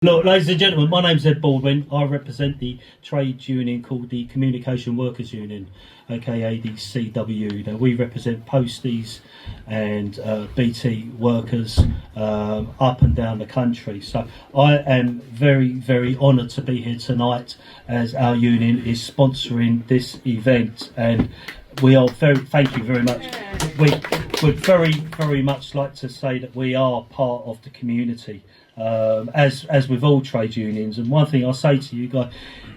Look, ladies and gentlemen, my name's Ed Baldwin. I represent the trade union called the Communication Workers Union, aka the CW. Now, we represent posties and BT workers up and down the country. So I am very, very honoured to be here tonight as our union is sponsoring this event, and we are thank you very much. We would very, very much like to say that we are part of the community. As with all trade unions, and one thing I'll say to you guys,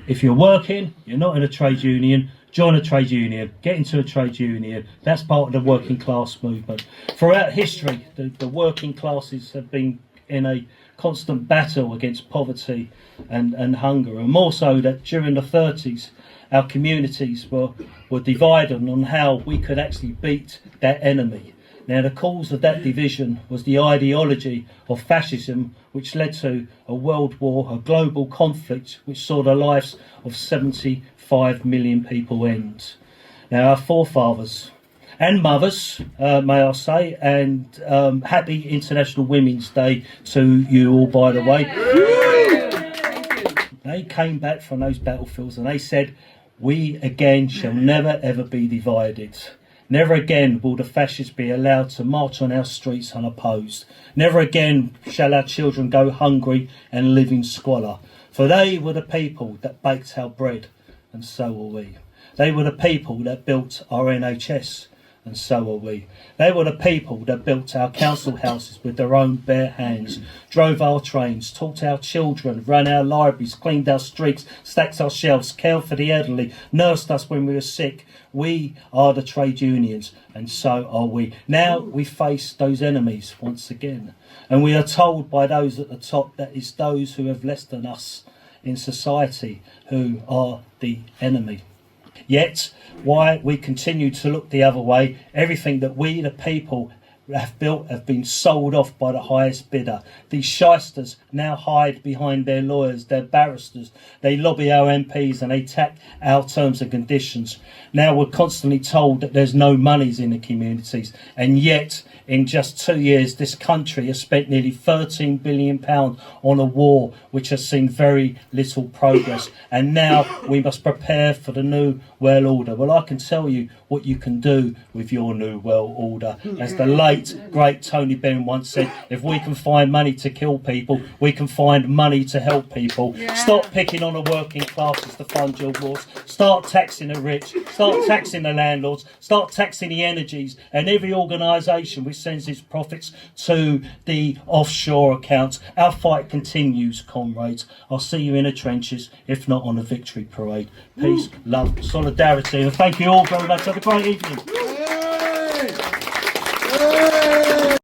if you're working, you're not in a trade union, join a trade union, get into a trade union. That's part of the working class movement. Throughout history, the working classes have been in a constant battle against poverty and hunger, and more so that during the 30s our communities were divided on how we could actually beat that enemy. Now, the cause of that division was the ideology of fascism, which led to a world war, a global conflict, which saw the lives of 75 million people end. Now, our forefathers and mothers, may I say, and happy International Women's Day to you all, by the way. They came back from those battlefields and they said, "We again shall never ever be divided. Never again will the fascists be allowed to march on our streets unopposed. Never again shall our children go hungry and live in squalor. For they were the people that baked our bread, and so are we. They were the people that built our NHS, and so are we. They were the people that built our council houses with their own bare hands, drove our trains, taught our children, ran our libraries, cleaned our streets, stacked our shelves, cared for the elderly, nursed us when we were sick. We are the trade unions, and so are we. Now we face those enemies once again, and we are told by those at the top that it's those who have less than us in society who are the enemy. Yet, why we continue to look the other way, everything that we, the people, have built have been sold off by the highest bidder. These shysters now hide behind their lawyers, their barristers. They lobby our MPs and they attack our terms and conditions. Now we're constantly told that there's no monies in the communities, and yet in just 2 years this country has spent nearly £13 billion on a war which has seen very little progress, and now we must prepare for the new world order. Well, I can tell you what you can do with your new world order. As the late great Tony Benn once said, if we can find money to kill people, we can find money to help people. Stop picking on the working classes to fund your wars. Start taxing the rich, start taxing the landlords, start taxing the energies and every organisation which sends its profits to the offshore accounts. Our fight continues, comrades. I'll see you in the trenches, if not on the victory parade. Peace, love, solidarity, and thank you all very much. Have a great evening.